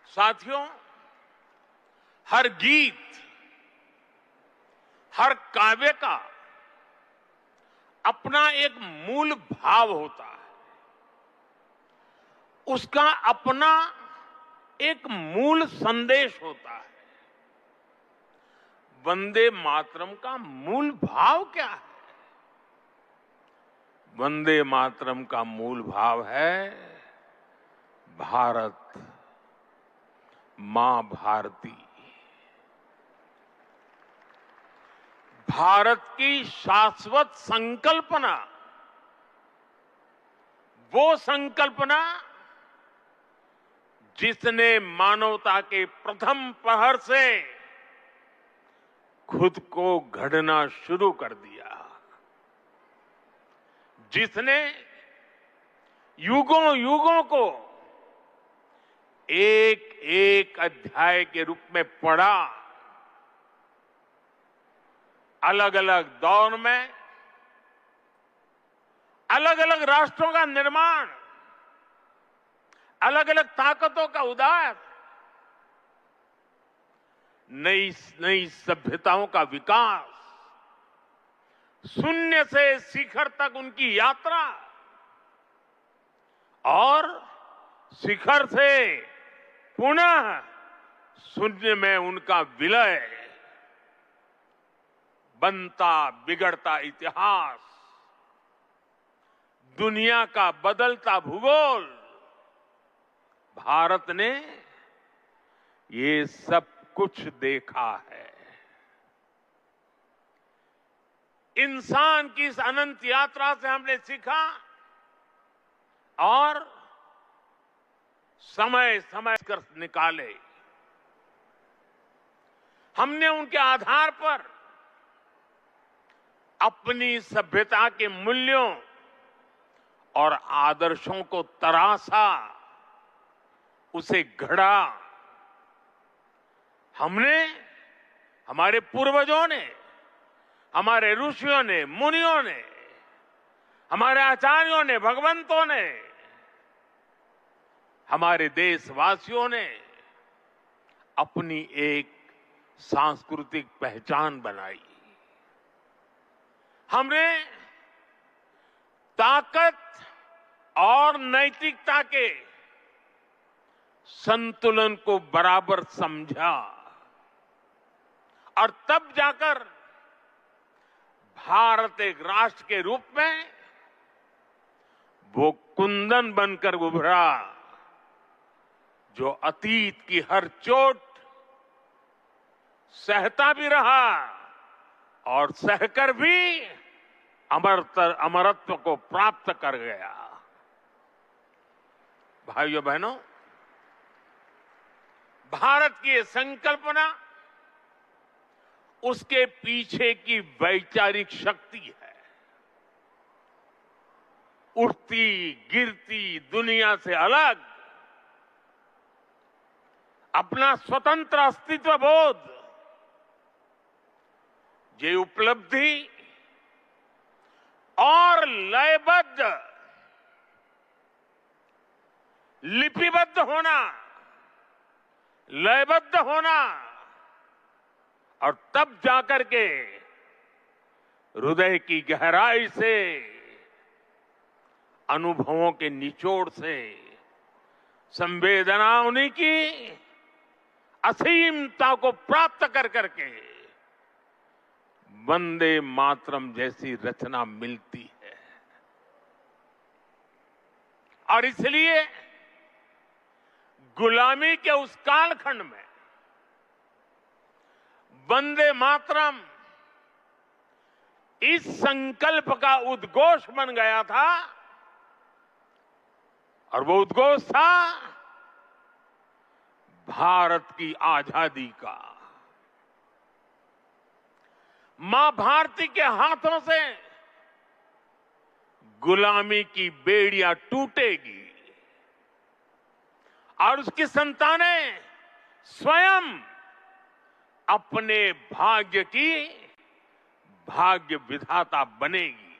साथियों, हर गीत, हर काव्य का अपना एक मूल भाव होता है। उसका अपना एक मूल संदेश होता है। वंदे मातरम का मूल भाव क्या है? वंदे मातरम का मूल भाव है भारत मां भारती। भारत की शाश्वत संकल्पना, वो संकल्पना जिसने मानवता के प्रथम पहर से खुद को गढ़ना शुरू कर दिया, जिसने युगों युगों को एक एक अध्याय के रूप में पढ़ा, अलग अलग दौर में अलग अलग राष्ट्रों का निर्माण, अलग अलग ताकतों का उदय, नई नई सभ्यताओं का विकास, शून्य से शिखर तक उनकी यात्रा और शिखर से पुनः शून्य में उनका विलय, बनता बिगड़ता इतिहास, दुनिया का बदलता भूगोल, भारत ने ये सब कुछ देखा है। इंसान की इस अनंत यात्रा से हमने सीखा और समय समय कर निकाले। हमने उनके आधार पर अपनी सभ्यता के मूल्यों और आदर्शों को तराशा, उसे गढ़ा। हमने, हमारे पूर्वजों ने, हमारे ऋषियों ने, मुनियों ने, हमारे आचार्यों ने, भगवंतों ने, हमारे देशवासियों ने अपनी एक सांस्कृतिक पहचान बनाई। हमने ताकत और नैतिकता के संतुलन को बराबर समझा और तब जाकर भारत एक राष्ट्र के रूप में वो कुंदन बनकर उभरा जो अतीत की हर चोट सहता भी रहा और सहकर भी अमरत्व को प्राप्त कर गया। भाइयों बहनों, भारत की ये संकल्पना, उसके पीछे की वैचारिक शक्ति है। उठती गिरती दुनिया से अलग अपना स्वतंत्र अस्तित्व बोध, ये उपलब्धि और लयबद्ध, लिपिबद्ध होना, लयबद्ध होना और तब जाकर के हृदय की गहराई से, अनुभवों के निचोड़ से, संवेदनाओं की असीमता को प्राप्त कर करके वंदे मातरम जैसी रचना मिलती है। और इसलिए गुलामी के उस कालखंड में वंदे मातरम इस संकल्प का उद्घोष बन गया था और वो उद्घोष था भारत की आजादी का। मां भारती के हाथों से गुलामी की बेड़ियां टूटेगी और उसकी संतानें स्वयं अपने भाग्य की भाग्य विधाता बनेगी।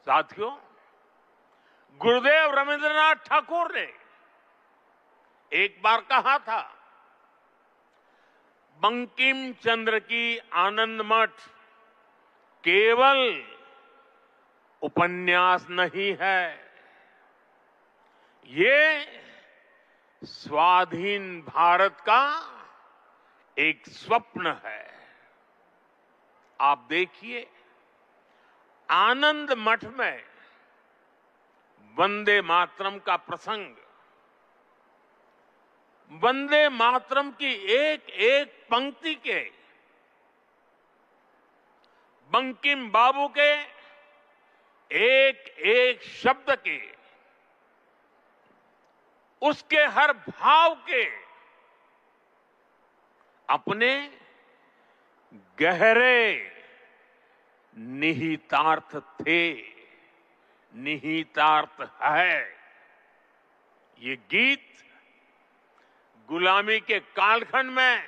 साथियों, गुरुदेव रविंद्रनाथ ठाकुर ने एक बार कहा था, बंकिम चंद्र की आनंद मठ केवल उपन्यास नहीं है, ये स्वाधीन भारत का एक स्वप्न है। आप देखिए, आनंद मठ में वंदे मातरम का प्रसंग, वंदे मातरम की एक एक पंक्ति के, बंकिम बाबू के एक एक शब्द के, उसके हर भाव के अपने गहरे निहितार्थ थे, निहितार्थ है। ये गीत गुलामी के कालखंड में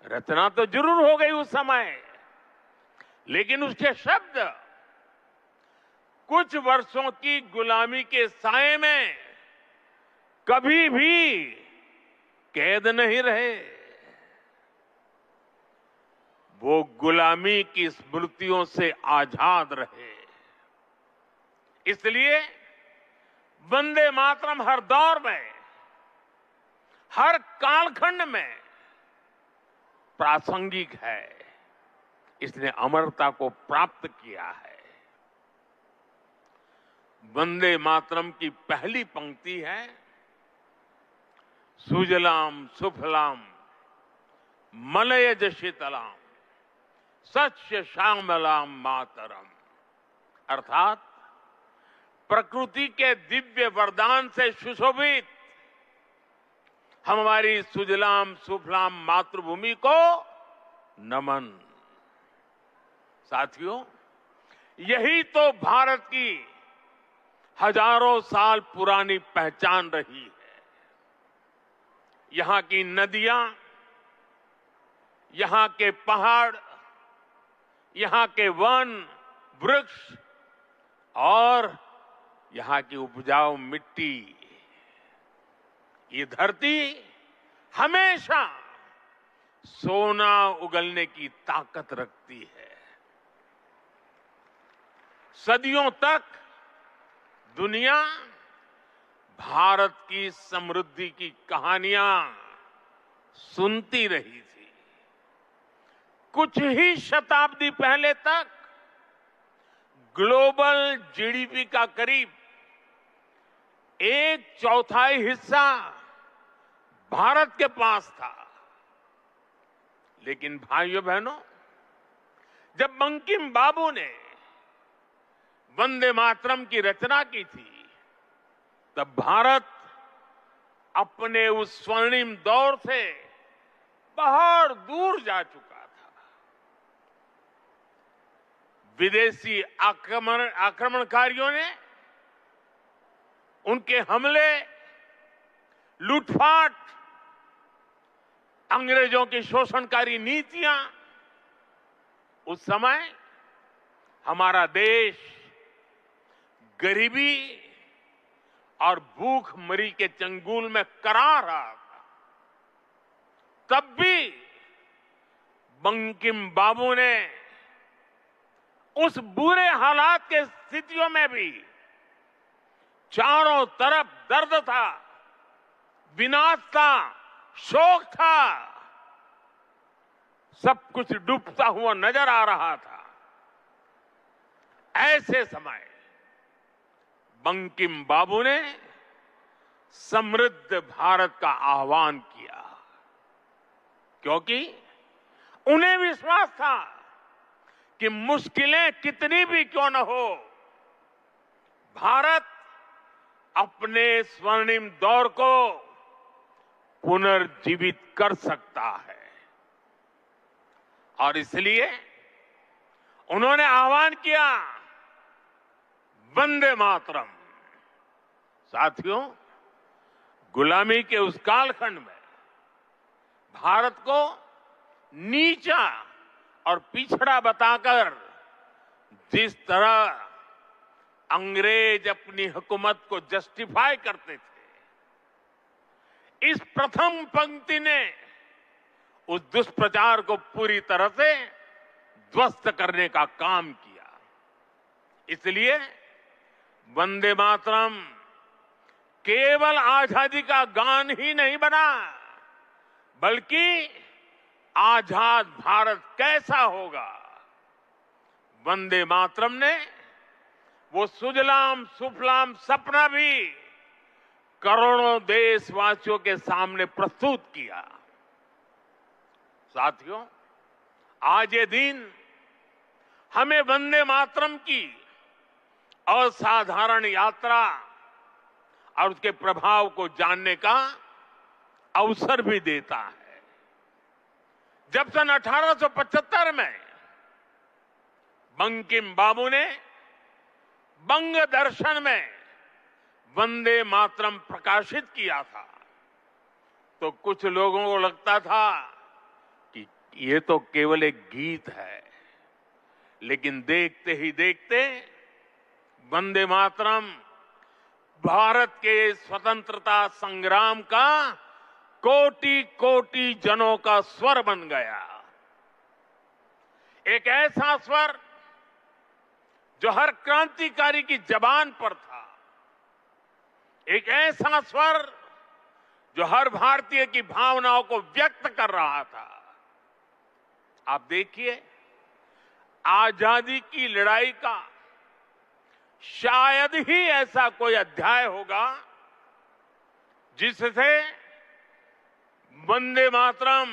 रचना तो जरूर हो गई उस समय, लेकिन उसके शब्द कुछ वर्षों की गुलामी के साए में कभी भी कैद नहीं रहे। वो गुलामी की स्मृतियों से आजाद रहे। इसलिए वंदे मातरम हर दौर में, हर कालखंड में प्रासंगिक है। इसने अमरता को प्राप्त किया है। वंदे मातरम की पहली पंक्ति है, सुजलाम सुफलाम मलयज शीतलाम सस्य श्यामलाम मातरम। अर्थात प्रकृति के दिव्य वरदान से सुशोभित हमारी सुजलाम सुफलाम मातृभूमि को नमन। साथियों, यही तो भारत की हजारों साल पुरानी पहचान रही है। यहां की नदियां, यहां के पहाड़, यहां के वन वृक्ष और यहां की उपजाऊ मिट्टी, ये धरती हमेशा सोना उगलने की ताकत रखती है। सदियों तक दुनिया भारत की समृद्धि की कहानियां सुनती रही थी। कुछ ही शताब्दी पहले तक ग्लोबल जीडीपी का करीब 1/4 हिस्सा भारत के पास था। लेकिन भाइयों बहनों, जब बंकिम बाबू ने वंदे मातरम की रचना की थी, तब भारत अपने उस स्वर्णिम दौर से बहुत दूर जा चुका था। विदेशी आक्रमणकारियों ने उनके हमले, लूटपाट, अंग्रेजों की शोषणकारी नीतियां, उस समय हमारा देश गरीबी और भूखमरी के चंगुल में करा रहा था। तब भी बंकिम बाबू ने उस बुरे हालात के स्थितियों में भी, चारों तरफ दर्द था, विनाश था, शोक था, सब कुछ डूबता हुआ नजर आ रहा था। ऐसे समय बंकिम बाबू ने समृद्ध भारत का आह्वान किया, क्योंकि उन्हें विश्वास था कि मुश्किलें कितनी भी क्यों न हो, भारत अपने स्वर्णिम दौर को पुनर्जीवित कर सकता है। और इसलिए उन्होंने आह्वान किया, वंदे मातरम। साथियों, गुलामी के उस कालखंड में भारत को नीचा और पिछड़ा बताकर जिस तरह अंग्रेज अपनी हुकूमत को जस्टिफाई करते थे, इस प्रथम पंक्ति ने उस दुष्प्रचार को पूरी तरह से ध्वस्त करने का काम किया। इसलिए वंदे मातरम केवल आजादी का गान ही नहीं बना, बल्कि आजाद भारत कैसा होगा, वंदे मातरम ने वो सुजलाम सुफलाम सपना भी करोड़ों देशवासियों के सामने प्रस्तुत किया। साथियों, आज ये दिन हमें वंदे मातरम की असाधारण यात्रा और उसके प्रभाव को जानने का अवसर भी देता है। जब सन 1875 में बंकिम बाबू ने बंग दर्शन में वंदे मातरम प्रकाशित किया था, तो कुछ लोगों को लगता था कि ये तो केवल एक गीत है, लेकिन देखते ही देखते वंदे मातरम भारत के स्वतंत्रता संग्राम का कोटि कोटि जनों का स्वर बन गया। एक ऐसा स्वर जो हर क्रांतिकारी की जबान पर था, एक ऐसा स्वर जो हर भारतीय की भावनाओं को व्यक्त कर रहा था। आप देखिए, आजादी की लड़ाई का शायद ही ऐसा कोई अध्याय होगा जिससे वंदे मातरम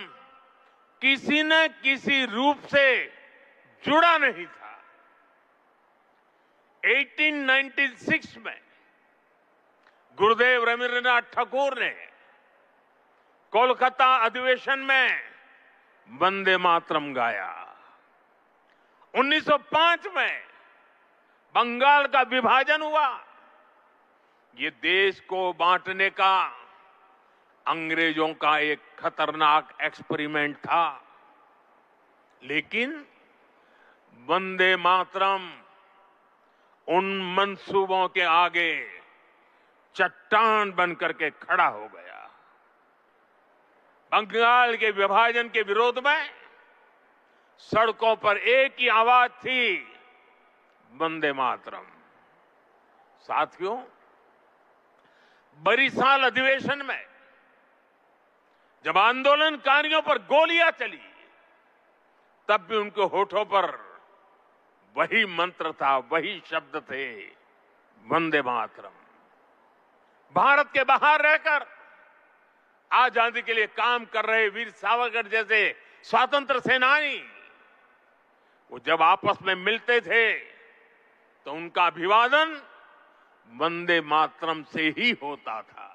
किसी न किसी रूप से जुड़ा नहीं था। 1896 में गुरुदेव रवींद्रनाथ ठाकुर ने कोलकाता अधिवेशन में वंदे मातरम गाया। 1905 में बंगाल का विभाजन हुआ। ये देश को बांटने का अंग्रेजों का एक खतरनाक एक्सपेरिमेंट था, लेकिन वंदे मातरम उन मंसूबों के आगे चट्टान बनकर के खड़ा हो गया। बंगाल के विभाजन के विरोध में सड़कों पर एक ही आवाज थी, वंदे मातरम। साथियों, बरिसाल अधिवेशन में जब आंदोलनकारियों पर गोलियां चली, तब भी उनके होठों पर वही मंत्र था, वही शब्द थे, वंदे मातरम। भारत के बाहर रहकर आजादी के लिए काम कर रहे वीर सावरकर जैसे स्वतंत्र सेनानी, वो जब आपस में मिलते थे तो उनका अभिवादन वंदे मातरम से ही होता था।